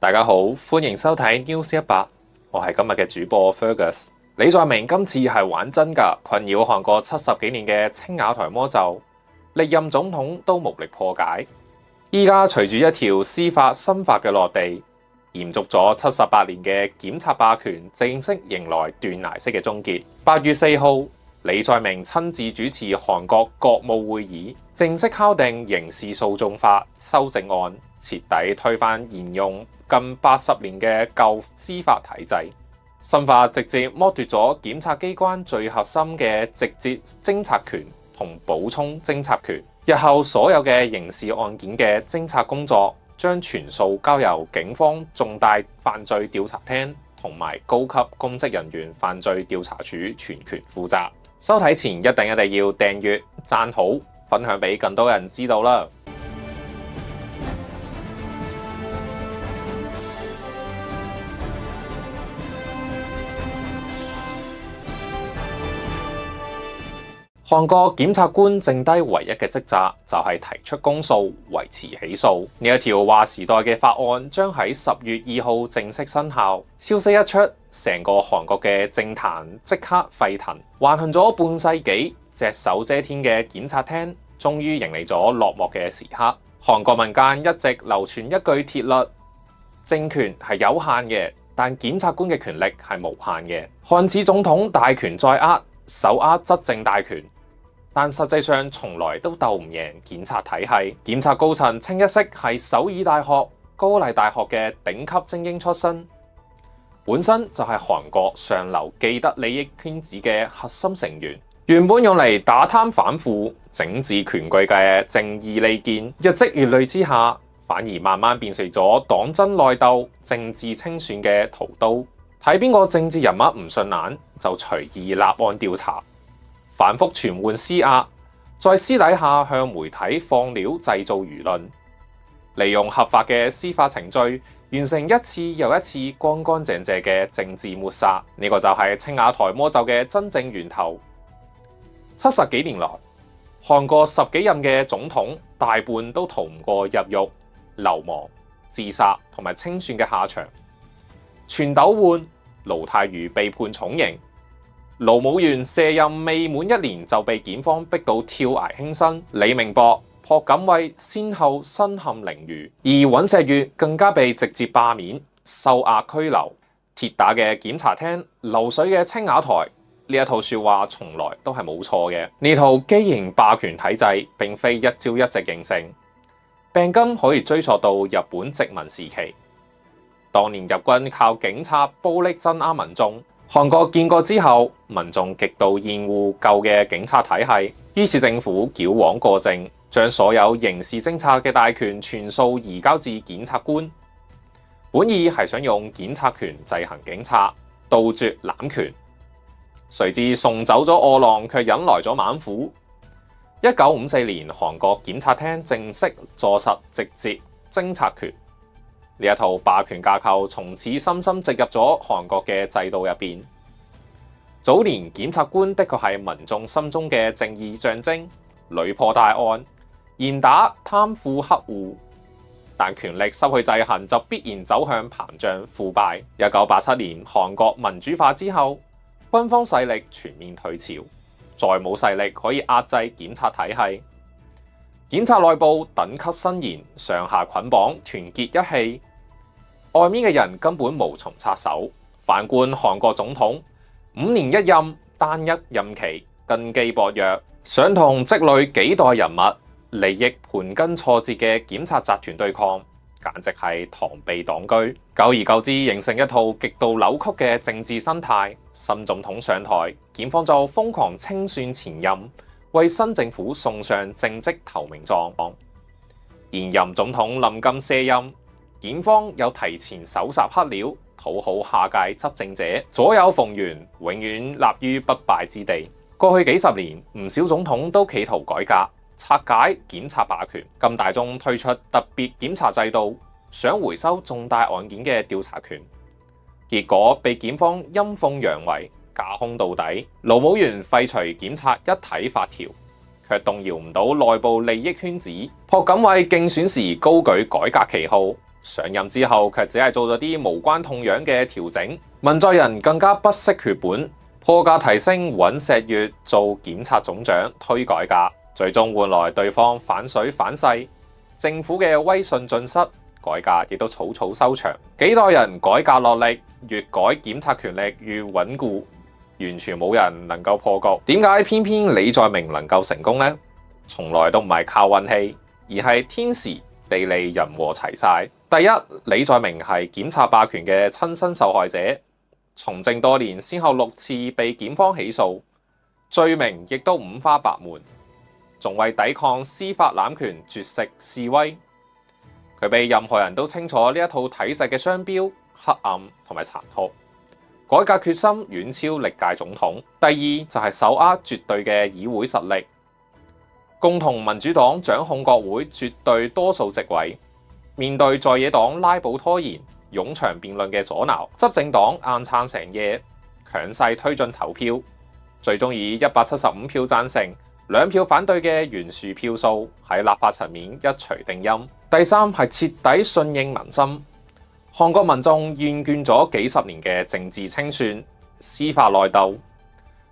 大家好，歡迎收睇 News 100，我係今日嘅主播 Fergus。李在明今次係玩真㗎，困擾韓國70幾年嘅青瓦台魔咒，歷任總統都無力破解。依家隨住一條司法新法嘅落地，延續咗78年嘅檢察霸權正式迎來斷崖式嘅終結。8月4號，李在明親自主持韓國國務會議，正式敲定刑事訴訟法修正案，徹底推翻沿用近80年嘅舊司法體制。新法直接剝奪咗檢察機關最核心嘅直接偵察權同補充偵察權。日後所有嘅刑事案件嘅偵察工作將全數交由警方重大犯罪調查廳同埋高級公職人員犯罪調查處全權負責。收睇前一定要訂閱、讚好、分享俾更多人知道啦！韓國檢察官剩低唯一嘅職責就係提出公訴、維持起訴。呢一條劃時代嘅法案將喺10月2號正式生效。消息一出，成個韓國嘅政壇即刻沸騰。橫行咗半世紀、隻手遮天嘅檢察廳，終於迎嚟咗落幕嘅時刻。韓國民間一直流傳一句鐵律：政權係有限嘅，但檢察官嘅權力係無限嘅。看似總統大權在握，手握執政大權，但實際上從來都鬥唔贏檢察體系。檢察高層清一色係首爾大學、高麗大學嘅頂級精英出身，本身就係韓國上流既得利益圈子嘅核心成員。原本用嚟打貪反腐、整治權貴嘅正義利劍，日積月累之下，反而慢慢變成咗黨爭內鬥、政治清算嘅屠刀。睇邊個政治人物唔順眼，就隨意立案調查，反覆傳喚施壓，再私底下向媒體放料製造輿論，利用合法嘅司法程序完成一次又一次乾乾淨淨嘅政治抹殺。呢個就係青瓦台魔咒嘅真正源頭。70幾年來，韓國10幾任嘅總統大半都逃唔過入獄、流亡、自殺同埋清算嘅下場。全斗煥、盧泰愚被判重刑。盧武鉉卸任未滿1年就被檢方逼到跳崖輕生，李明博、朴槿惠先後身陷囹圄，而尹錫悅更加被直接罷免、收押拘留。鐵打嘅檢察廳，流水嘅青瓦台，呢一套說話從來都係冇錯嘅。呢套畸形霸權體制並非一朝一夕形成，病根可以追溯到日本殖民時期。當年日軍靠警察暴力鎮壓民眾。韓國建國之後，民眾極度厭惡舊嘅警察體系，於是政府矯枉過正，將所有刑事偵察嘅大權全數移交至檢察官，本意係想用檢察權制衡警察，杜絕濫權。誰知送走咗餓狼，卻引來咗猛虎。1954年，韓國檢察廳正式坐實直接偵察權。呢一套霸權架構從此深深植入咗韓國嘅制度入邊。早年檢察官的確係民眾心中嘅正義象徵，屢破大案，嚴打貪腐黑戶。但權力失去制衡，就必然走向膨脹腐敗。1987年韓國民主化之後，軍方勢力全面退潮，再冇勢力可以壓制檢察體系。檢察內部等級森嚴，上下捆綁，團結一氣。外面嘅人根本無從插手。反觀韓國總統5年1任，單一任期，根基薄弱，想同積累幾代人物利益盤根錯節嘅檢察集團對抗，簡直係螳臂擋車。久而久之，形成一套極度扭曲嘅政治生態。新總統上台，檢方就瘋狂清算前任，為新政府送上政績投名狀。現任總統臨近卸任，檢方有提前搜集黑料，討好下屆執政者，左右逢源，永遠立於不敗之地。過去幾十年，唔少總統都企圖改革、拆解檢察霸權。金大中推出特別檢察制度，想回收重大案件嘅調查權，結果被檢方陰奉陽違，架空到底。盧武鉉廢除檢察一體法條，卻動搖唔到內部利益圈子。朴槿惠競選時高舉改革旗號，上任之後卻只係做咗啲無關痛癢嘅調整。文在寅更加不惜血本，破格提升尹錫悅做檢察總長，推改革，最終換來對方反水反勢，政府嘅威信盡失，改革亦都草草收場。幾代人改革落力，越改檢察權力越穩固，完全冇人能夠破局。點解偏偏李在明能夠成功呢？從來都唔係靠運氣，而係天時地利人和齊晒。第一，李在明係檢察霸權嘅親身受害者，從政多年，先後6次被檢方起訴，罪名亦都五花八門，仲為抵抗司法濫權絕食示威。佢比任何人都清楚呢一套體制嘅雙標、黑暗同埋殘酷，改革決心遠超歷屆總統。第二就係手握絕對嘅議會實力，共同民主黨掌控國會絕對多數席位。面對在野黨拉布拖延、冗長辯論嘅阻撓，執政黨硬撐成夜，強勢推進投票，最終以175票贊成、2票反對嘅懸殊票數喺立法層面一錘定音。第三係徹底順應民心。韓國民眾厭倦咗幾十年嘅政治清算、司法內鬥，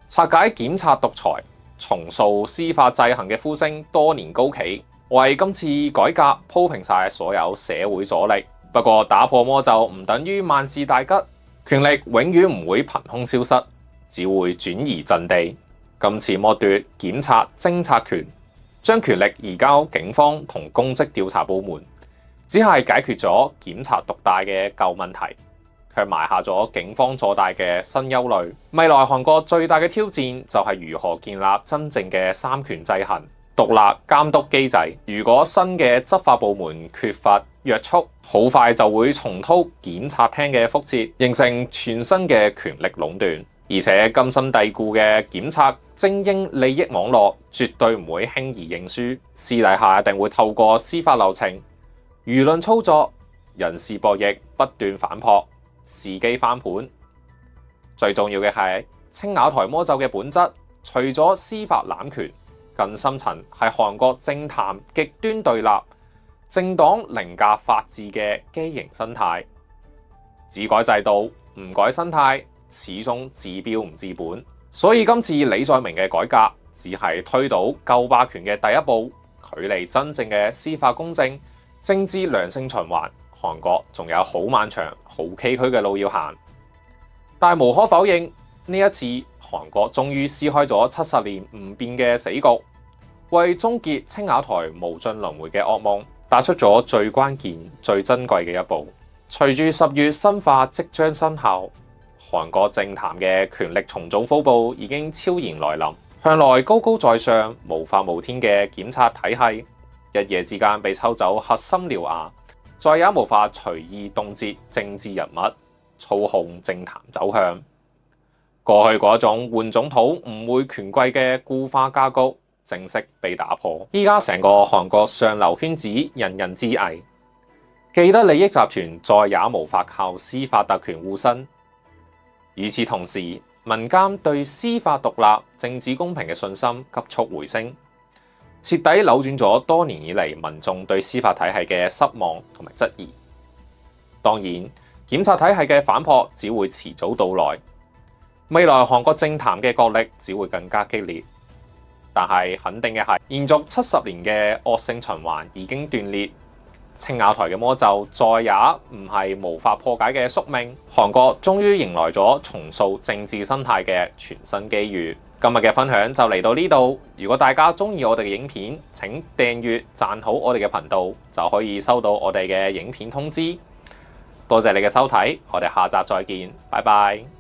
拆解檢察獨裁、重塑司法制衡嘅呼聲多年高企，為今次改革鋪平晒所有社會阻力。不過打破魔咒唔等於萬事大吉，權力永遠唔會憑空消失，只會轉移陣地。今次剝奪檢察偵察權，將權力移交警方同公職調查部門，只係解決咗檢察獨大嘅舊問題，卻埋下咗警方坐大嘅新憂慮。未來韓國最大嘅挑戰就係如何建立真正嘅三權制衡、獨立監督機制。如果新嘅執法部門缺乏約束，好快就會重蹈檢察廳嘅覆轍，形成全新嘅權力壟斷。而且根深蒂固嘅檢察精英利益網絡絕對唔會輕易認輸，私底下一定會透過司法流程、輿論操作、人事博弈不斷反撲，伺機翻盤。最重要嘅係青瓦台魔咒嘅本質，除咗司法濫權，更深層係韓國政壇極端對立、政黨凌駕法治嘅畸形生態。只改制度唔改生態，始終治標唔治本。所以今次李在明嘅改革只係推倒舊霸權嘅第一步，距離真正嘅司法公正、政治良性循環，韓國仲有好漫長、好崎嶇嘅路要行。但係無可否認，呢一次韓國終於撕開咗70年唔變嘅死局，為終結青瓦台無盡輪迴嘅噩夢打出咗最關鍵、最珍貴嘅一步。隨住10月新法即將生效，韓國政壇嘅權力重組風暴已經悄然來臨。向來高高在上、無法無天嘅檢察體系，一夜之間被抽走核心獠牙，再也無法隨意凍結政治人物，操控政壇走向。過去嗰種換總統唔會權貴嘅固化格局正式被打破。依家成個韓國上流圈子人人自危，既得利益集團再也無法靠司法特權護身。與此同時，民間對司法獨立、政治公平嘅信心急速回升，徹底扭轉咗多年以嚟民眾對司法體系嘅失望同埋質疑。當然，檢察體系嘅反撲只會遲早到來，未來韓國政壇嘅角力只會更加激烈。但係肯定嘅係，延續70年嘅惡性循環已經斷裂。青瓦台嘅魔咒再也唔係無法破解嘅宿命，韓國終於迎來咗重塑政治生態嘅全新機遇。今日嘅分享就嚟到呢度，如果大家鍾意我哋嘅影片，請訂閱、讚好我哋嘅頻道，就可以收到我哋嘅影片通知。多謝你嘅收睇，我哋下集再見，拜拜。